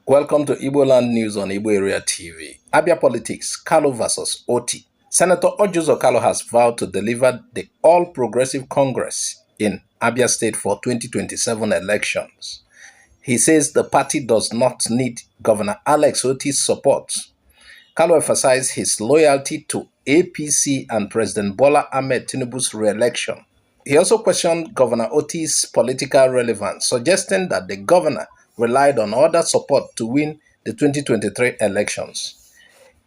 Welcome to Igbo Land News on Igbo Area TV. Abia Politics, Kalu versus Otti. Senator Orji Uzor Kalu has vowed to deliver the All Progressive Congress in Abia State for 2027 elections. He says the party does not need Governor Alex Otti's support. Kalu emphasized his loyalty to APC and President Bola Ahmed Tinubu's re-election. He also questioned Governor Otti's political relevance, suggesting that the governor relied on other support to win the 2023 elections.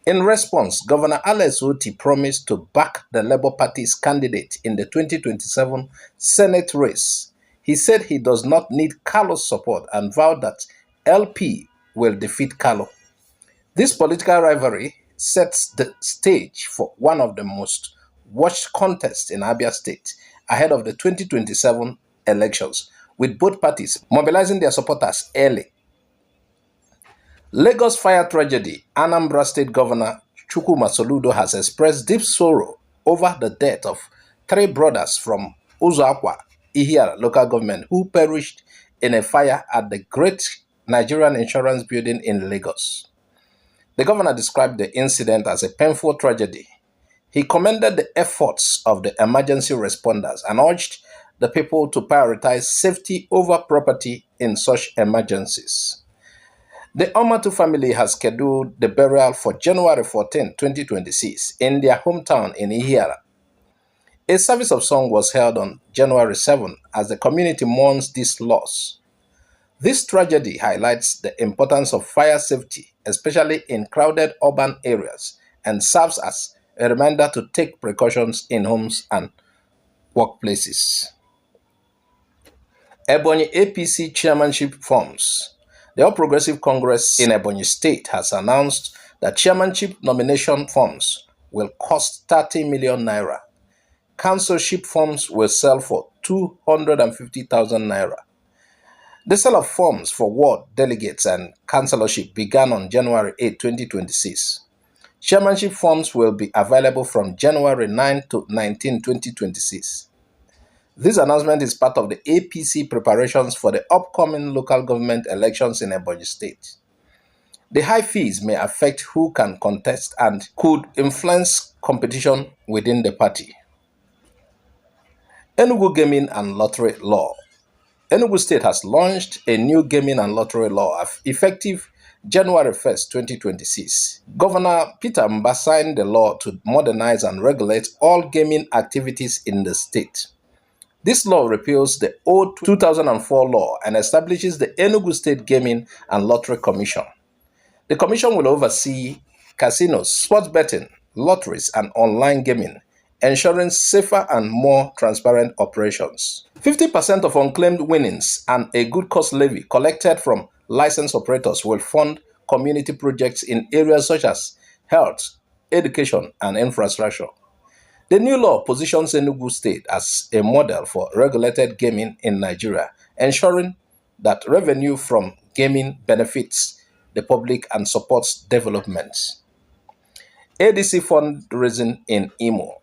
In response, Governor Alex Otti promised to back the Labour Party's candidate in the 2027 Senate race. He said he does not need Kalu's support and vowed that LP will defeat Kalu. This political rivalry sets the stage for one of the most watched contests in Abia State ahead of the 2027 elections, with both parties mobilizing their supporters early. Lagos fire tragedy. Anambra State Governor Chukwuma Soludo has expressed deep sorrow over the death of 3 brothers from Udenwa and Ihedioha local government who perished in a fire at the Great Nigerian Insurance Building in Lagos. The governor described the incident as a painful tragedy. He commended the efforts of the emergency responders and urged the people to prioritize safety over property in such emergencies. The Omatu family has scheduled the burial for January 14, 2026 in their hometown in Ihedioha. A service of song was held on January 7 as the community mourns this loss. This tragedy highlights the importance of fire safety, especially in crowded urban areas, and serves as a reminder to take precautions in homes and workplaces. Ebonyi APC chairmanship forms. The All Progressive Congress in Ebonyi State has announced that chairmanship nomination forms will cost 30 million naira. Councilship forms will sell for 250,000 naira. The sale of forms for ward delegates and councillorship began on January 8, 2026. Chairmanship forms will be available from January 9 to 19, 2026. This announcement is part of the APC preparations for the upcoming local government elections in Ebonyi State. The high fees may affect who can contest and could influence competition within the party. Enugu Gaming and Lottery Law. Enugu State has launched a new gaming and lottery law effective January 1, 2026. Governor Peter Mba signed the law to modernize and regulate all gaming activities in the state. This law repeals the old 2004 law and establishes the Enugu State Gaming and Lottery Commission. The commission will oversee casinos, sports betting, lotteries, and online gaming, ensuring safer and more transparent operations. 50% of unclaimed winnings and a good cause levy collected from licensed operators will fund community projects in areas such as health, education, and infrastructure. The new law positions Enugu State as a model for regulated gaming in Nigeria, ensuring that revenue from gaming benefits the public and supports development. ADC fundraising in Imo.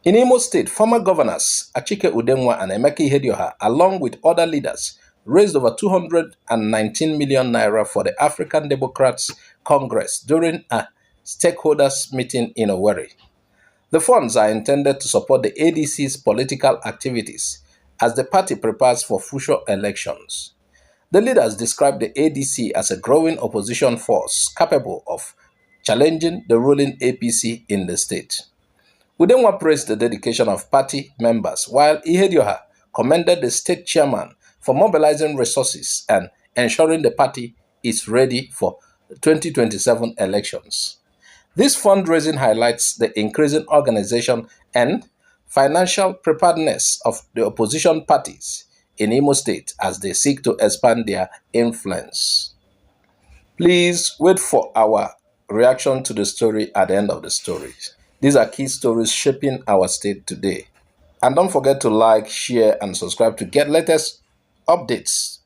In Imo State, former governors Udenwa and Ihedioha, along with other leaders, raised over 219 million naira for the African Democrats Congress during a stakeholders meeting in Owerri. The funds are intended to support the ADC's political activities as the party prepares for future elections. The leaders described the ADC as a growing opposition force capable of challenging the ruling APC in the state. Udenwa praised the dedication of party members, while Ihedioha commended the state chairman for mobilizing resources and ensuring the party is ready for the 2027 elections. This fundraising highlights the increasing organization and financial preparedness of the opposition parties in Imo State as they seek to expand their influence. Please wait for our reaction to the story at the end of the story. These are key stories shaping our state today. And don't forget to like, share, and subscribe to get latest updates.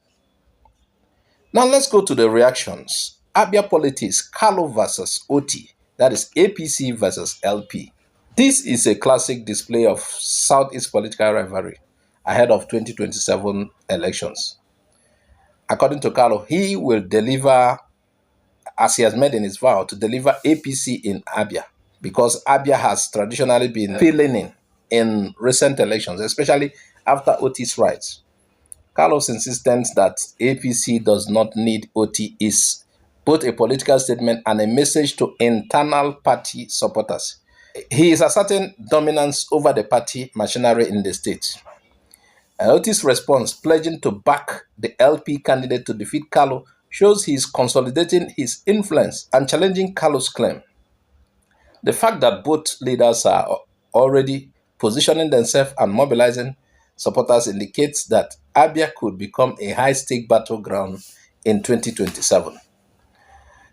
Now let's go to the reactions. Abia Politics, Kalu versus Otti. That is APC versus LP. This is a classic display of Southeast political rivalry ahead of 2027 elections. According to Kalu, he will deliver as he has made in his vow, to deliver APC in Abia, because Abia has traditionally been feeling in recent elections, especially after Otti's rise. Kalu's insistence that APC does not need Otti is both a political statement and a message to internal party supporters. He is asserting dominance over the party machinery in the state. Otti's response, pledging to back the LP candidate to defeat Kalu, shows he is consolidating his influence and challenging Kalu's claim. The fact that both leaders are already positioning themselves and mobilizing supporters indicates that Abia could become a high-stake battleground in 2027.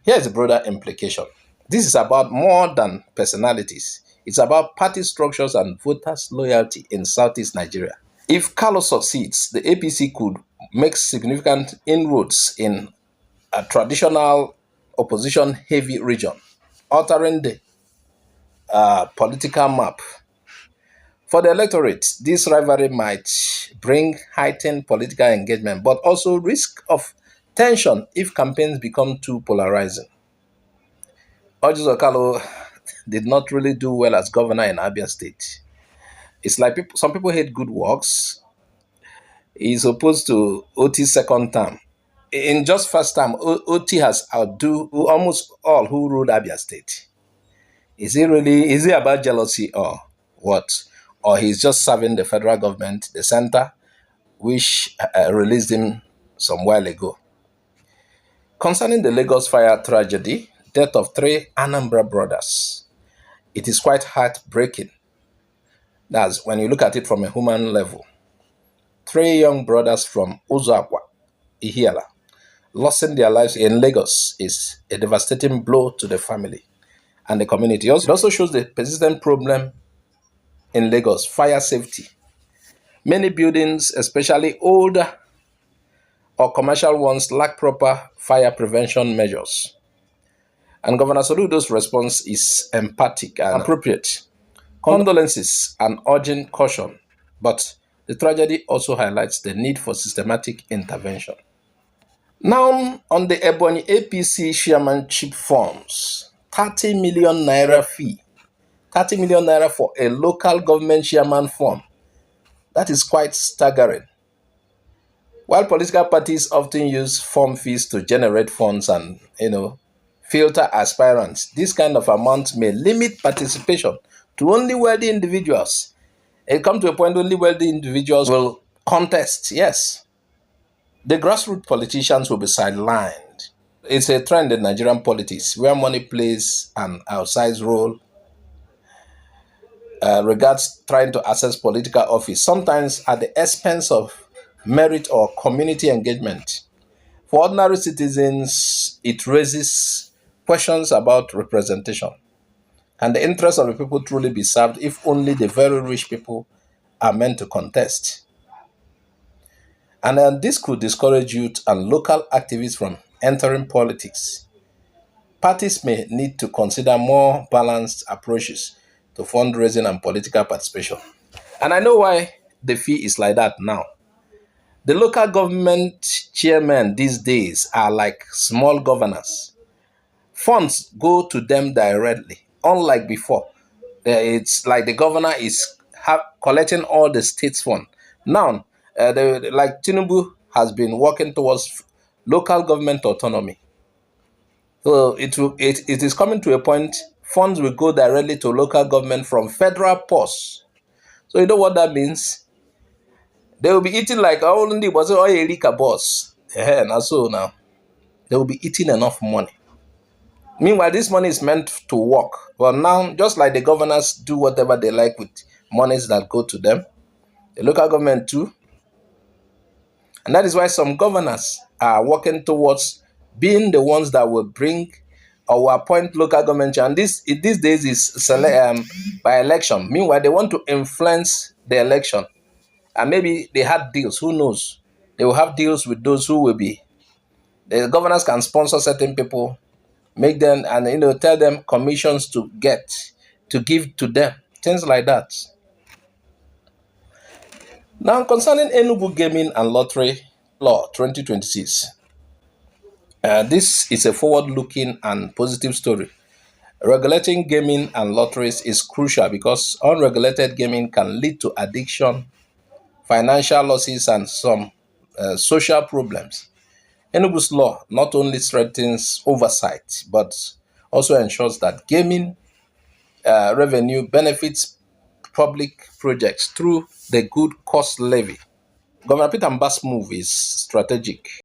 Here is a broader implication. This is about more than personalities. It's about party structures and voters' loyalty in Southeast Nigeria. If Kalu succeeds, the APC could make significant inroads in a traditional opposition-heavy region, altering the political map. For the electorate, this rivalry might bring heightened political engagement, but also risk of tension if campaigns become too polarizing. Orji Uzor Kalu did not really do well as governor in Abia State. It's like some people hate good works. He's opposed to Otti's second term. In just first term, Otti has outdo almost all who ruled Abia State. Is it about jealousy or what? Or he's just serving the federal government, the center, which released him some while ago. Concerning the Lagos fire tragedy, death of 3 Anambra brothers, it is quite heartbreaking. That's when you look at it from a human level. 3 young brothers from Udenwa and Ihedioha losing their lives in Lagos is a devastating blow to the family and the community. It also shows the persistent problem in Lagos, fire safety. Many buildings, especially older or commercial ones, lack proper fire prevention measures. And Governor Soludo's response is emphatic and appropriate. Condolences and urging caution, but the tragedy also highlights the need for systematic intervention. Now, on the Ebonyi APC chairmanship forms, 30 million naira fee, 30 million naira for a local government chairman form. That is quite staggering. While political parties often use form fees to generate funds and, filter aspirants, this kind of amount may limit participation to only wealthy individuals. It comes to a point only wealthy individuals will contest, yes. The grassroots politicians will be sidelined. It's a trend in Nigerian politics where money plays an outsized role regards trying to access political office, sometimes at the expense of merit or community engagement. For ordinary citizens, it raises questions about representation. Can the interests of the people truly be served if only the very rich people are meant to contest? And then this could discourage youth and local activists from entering politics. Parties may need to consider more balanced approaches to fundraising and political participation. And I know why the fee is like that now. The local government chairmen these days are like small governors. Funds go to them directly, unlike before. It's like the governor is collecting all the state's funds. Now, like Tinubu has been working towards local government autonomy. So it is coming to a point, funds will go directly to local government from federal purse. So you know what that means? They will be eating like only was it Erika boss. And so now they will be eating enough money. Meanwhile, this money is meant to work. Well, now, just like the governors do whatever they like with monies that go to them, the local government too. And that is why some governors are working towards being the ones that will bring or will appoint local government. And these days is by election. Meanwhile, they want to influence the election. And maybe they had deals, who knows? They will have deals with those who will be. The governors can sponsor certain people, make them and tell them commissions to give to them, things like that. Now, concerning Enugu Gaming and Lottery Law 2026, This is a forward-looking and positive story. Regulating gaming and lotteries is crucial because unregulated gaming can lead to addiction, financial losses, and some social problems. Enugu's law not only strengthens oversight but also ensures that gaming revenue benefits public projects through the good cost levy. Governor Peter Mbah's move is strategic.